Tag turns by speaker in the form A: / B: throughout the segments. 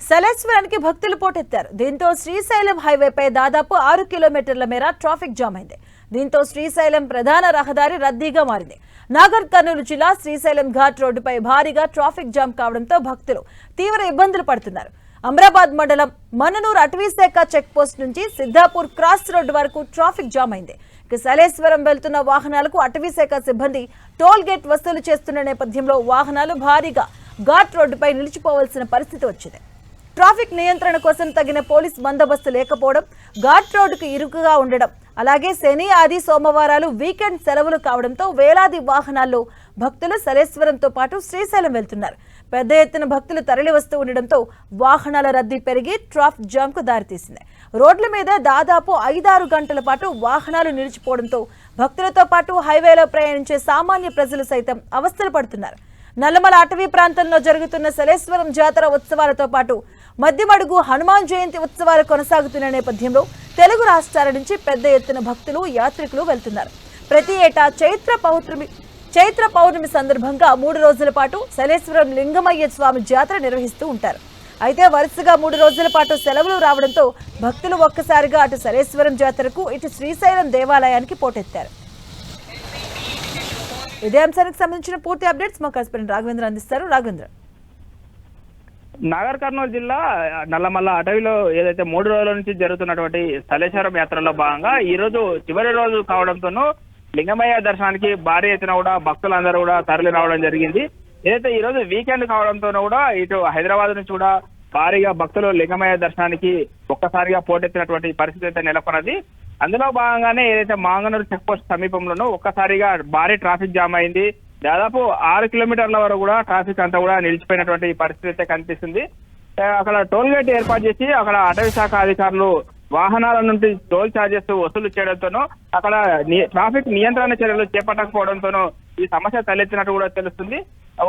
A: సలేశ్వరానికి భక్తులు పోటెత్తారు. దీంతో శ్రీశైలం హైవేపై దాదాపు 6 కిలోమీటర్ల మేర ట్రాఫిక్ జామ్ అయింది. దీంతో శ్రీశైలం ప్రధాన రహదారి రద్దీగా మారింది. నాగర్ కర్నూలు జిల్లా శ్రీశైలం ఘాట్ రోడ్డుపై భారీగా ట్రాఫిక్ జామ్ కావడంతో భక్తులు తీవ్ర ఇబ్బందులు పడుతున్నారు. అమరాబాద్ మండలం మన్ననూరు అటవీశాఖ చెక్ పోస్ట్ నుంచి సిద్ధాపూర్ క్రాస్ రోడ్డు వరకు ట్రాఫిక్ జామ్ అయింది. సలేశ్వరం వెళ్తున్న వాహనాలకు అటవీశాఖ సిబ్బంది టోల్ గేట్ వసూలు చేస్తున్న నేపథ్యంలో వాహనాలు భారీగా ఘాట్ రోడ్డుపై నిలిచిపోవాల్సిన పరిస్థితి వచ్చింది. ట్రాఫిక్ నియంత్రణ కోసం తగిన పోలీస్ బందోబస్తు లేకపోవడం, ఘాట్ రోడ్డుకు ఇరుకుగా ఉండడం, అలాగే శని, ఆది, సోమవారాలు వీకెండ్ సెలవులు కావడంతో వేలాది వాహనాల్లో భక్తులు సలేశ్వరంతో పాటు శ్రీశైలం వెళ్తున్నారు. పెద్ద ఎత్తున భక్తులు తరలి వస్తూ ఉండడంతో వాహనాల రద్దీ పెరిగి ట్రాఫిక్ జామ్ కు దారితీసింది. రోడ్ల మీద దాదాపు 5-6 గంటల పాటు వాహనాలు నిలిచిపోవడంతో భక్తులతో పాటు హైవేలో ప్రయాణించే సామాన్య ప్రజలు సైతం అవస్థలు పడుతున్నారు. నల్లమల అటవీ ప్రాంతంలో జరుగుతున్న సలేశ్వరం జాతర ఉత్సవాలతో పాటు మధ్యమడుగు హనుమాన్ జయంతి ఉత్సవాలు కొనసాగుతున్న నేపథ్యంలో తెలుగు రాష్ట్రాల నుంచి పెద్ద ఎత్తున భక్తులు, యాత్రికులు వెళ్తున్నారు. ప్రతి ఏటా చైత్ర పౌర్ణమి సందర్భంగా 3 రోజుల పాటు సలేశ్వరం లింగమయ్య స్వామి జాతర నిర్వహిస్తూ ఉంటారు. అయితే వరుసగా 3 రోజుల పాటు సెలవులు రావడంతో భక్తులు ఒక్కసారిగా అటు సలేశ్వరం జాతరకు, ఇటు శ్రీశైలం దేవాలయానికి పోటెత్తారు. ఇదే అంశానికి సంబంధించిన పూర్తి అప్డేట్స్ మా కరెస్పాండెంట్ రాఘవేంద్ర అందిస్తారు. రాఘవేంద్ర,
B: నాగర్ కర్నూలు జిల్లా నల్లమల్ల అటవీలో ఏదైతే 3 రోజుల నుంచి జరుగుతున్నటువంటి సలేశ్వరం యాత్రలో భాగంగా ఈ రోజు చివరి రోజు కావడంతోనూ లింగమయ్య దర్శనానికి భారీ ఎత్తున కూడా భక్తులందరూ కూడా తరలి రావడం జరిగింది. ఏదైతే ఈ రోజు వీకెండ్ కావడంతోనూ కూడా ఇటు హైదరాబాద్ నుంచి కూడా భారీగా భక్తులు లింగమయ్య దర్శనానికి ఒక్కసారిగా పోటెత్తినటువంటి పరిస్థితి అయితే నెలకొన్నది. అందులో భాగంగానే ఏదైతే మాంగనూరు చెక్ పోస్ట్ సమీపంలోనూ ఒక్కసారిగా భారీ ట్రాఫిక్ జామ్ అయింది. దాదాపు 6 కిలోమీటర్ల వరకు కూడా ట్రాఫిక్ అంతా కూడా నిలిచిపోయినటువంటి పరిస్థితి అయితే కనిపిస్తుంది. అక్కడ టోల్ గేట్ ఏర్పాటు చేసి అక్కడ అటవీ శాఖ అధికారులు వాహనాల నుండి టోల్ ఛార్జెస్ వసూలు చేయడంతోనూ అక్కడ ట్రాఫిక్ నియంత్రణ చర్యలు చేపట్టకపోవడంతోనూ ఈ సమస్య తలెత్తినట్టు కూడా తెలుస్తుంది.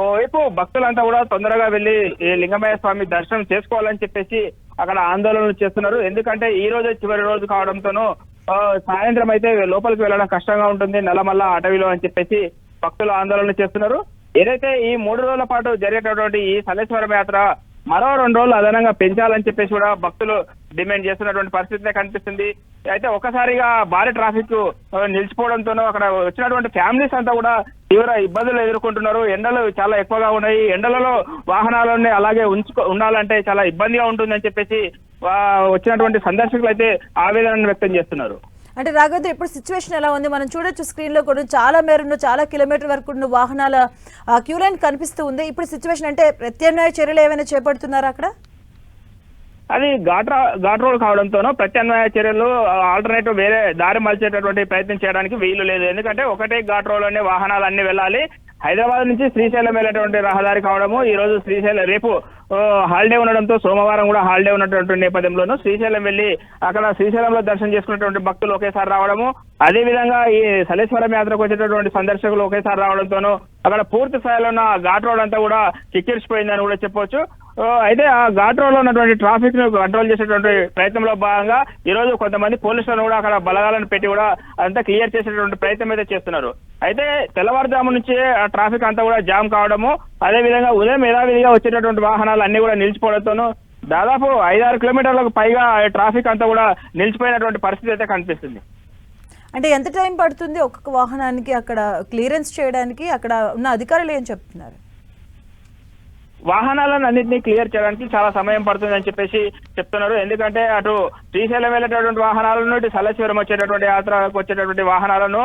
B: ఓవైపు భక్తులంతా కూడా తొందరగా వెళ్లి లింగమయ్య స్వామి దర్శనం చేసుకోవాలని చెప్పేసి అక్కడ ఆందోళనలు చేస్తున్నారు. ఎందుకంటే ఈ రోజు చివరి రోజు కావడంతోనూ సాయంత్రం అయితే లోపలికి వెళ్ళడం కష్టంగా ఉంటుంది నల్లమల్ల అటవీలో అని చెప్పేసి భక్తులు ఆందోళన చేస్తున్నారు. ఏదైతే ఈ 3 రోజుల పాటు జరిగేటటువంటి ఈ సలేశ్వరం యాత్ర మరో 2 రోజులు అదనంగా పెంచాలని చెప్పేసి కూడా భక్తులు డిమాండ్ చేస్తున్నటువంటి పరిస్థితి కనిపిస్తుంది. అయితే ఒక్కసారిగా భారీ ట్రాఫిక్ నిలిచిపోవడంతోనూ అక్కడ వచ్చినటువంటి ఫ్యామిలీస్ అంతా కూడా తీవ్ర ఇబ్బందులు ఎదుర్కొంటున్నారు. ఎండలు చాలా ఎక్కువగా ఉన్నాయి. ఎండలలో వాహనాలన్నీ అలాగే ఉండాలంటే చాలా ఇబ్బందిగా ఉంటుందని చెప్పేసి వచ్చినటువంటి సందర్శకులు అయితే ఆవేదనను వ్యక్తం చేస్తున్నారు.
A: అంటే రాఘవేంద్ర, ఇప్పుడు సిచ్యువేషన్ ఎలా ఉంది? మనం చూడొచ్చు స్క్రీన్ లో కూడా చాలా మేర చాలా కిలోమీటర్ వరకు ఉన్న వాహనాల క్యూ లైన్ కనిపిస్తూ ఉంది. ఇప్పుడు సిచ్యువేషన్ అంటే ప్రత్యామ్నాయ చర్యలు ఏమైనా చేపడుతున్నారా అక్కడ?
B: అది ఘాట్ రోడ్ కావడంతోనూ ప్రత్యామ్నాయ చర్యలు ఆల్టర్నేటివ్ వేరే దారి మలిచేటటువంటి ప్రయత్నం చేయడానికి వీలు లేదు. ఎందుకంటే ఒకటే ఘాట్ రోడ్ లోనే వాహనాలు అన్ని వెళ్ళాలి. హైదరాబాద్ నుంచి శ్రీశైలం వెళ్ళేటువంటి రహదారి కావడము, ఈ రోజు శ్రీశైలం రేపు హాలిడే ఉండడంతో సోమవారం కూడా హాలిడే ఉన్నటువంటి నేపథ్యంలోనూ శ్రీశైలం వెళ్లి అక్కడ శ్రీశైలంలో దర్శనం చేసుకున్నటువంటి భక్తులు ఒకేసారి రావడము, అదేవిధంగా ఈ సలేశ్వరం యాత్రకు వచ్చేటటువంటి సందర్శకులు ఒకేసారి రావడంతోనూ అక్కడ పూర్తి స్థాయిలో ఉన్న ఘాట్ రోడ్ అంతా కూడా కిక్కిరిసిపోయిందని కూడా చెప్పొచ్చు. అయితే ఆ ఘాట్ రోడ్ లో ఉన్నటువంటి ట్రాఫిక్ ను కంట్రోల్ చేసేటువంటి ప్రయత్నంలో భాగంగా ఈ రోజు కొంతమంది పోలీసులను కూడా అక్కడ బలగాలను పెట్టి కూడా అదంతా క్లియర్ చేసేటువంటి ప్రయత్నం అయితే చేస్తున్నారు. అయితే తెల్లవారుజాము నుంచి ఆ ట్రాఫిక్ అంతా కూడా జామ్ కావడము, అదేవిధంగా ఉదయం యథావిధిగా వచ్చేటటువంటి వాహనాలు అన్ని కూడా నిలిచిపోవడంతోనూ దాదాపు 5-6 కిలోమీటర్లకు పైగా ట్రాఫిక్ అంతా కూడా నిలిచిపోయినటువంటి పరిస్థితి అయితే కనిపిస్తుంది.
A: అంటే ఎంత టైం పడుతుంది ఒక్కొక్క వాహనానికి అక్కడ క్లియరెన్స్ చేయడానికి? అక్కడ ఉన్న అధికారులు ఏం చెప్తున్నారు?
B: వాహనాలను అన్నింటినీ క్లియర్ చేయడానికి చాలా సమయం పడుతుందని చెప్పేసి చెప్తున్నారు. ఎందుకంటే అటు శ్రీశైలం వెళ్ళేటటువంటి వాహనాలను, ఇటు సలేశ్వరం వచ్చేటటువంటి యాత్రకు వచ్చేటటువంటి వాహనాలను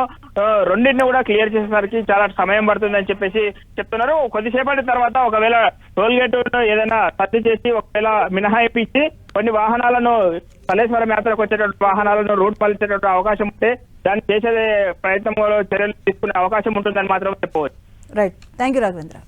B: రెండింటిని కూడా క్లియర్ చేసేసరికి చాలా సమయం పడుతుందని చెప్పేసి చెప్తున్నారు. కొద్దిసేపటి తర్వాత ఒకవేళ టోల్ గేట్ ఏదైనా రద్దు చేసి ఒకవేళ మినహాయింపు ఇచ్చి కొన్ని వాహనాలను సలేశ్వరం యాత్రకు వచ్చేటటువంటి వాహనాలను రూట్ మలిచేటటువంటి అవకాశం ఉంటే దాన్ని చేసే ప్రయత్నంలో చర్యలు తీసుకునే అవకాశం ఉంటుందని మాత్రం చెప్పవచ్చు.
A: Right, thank you Raghavendra.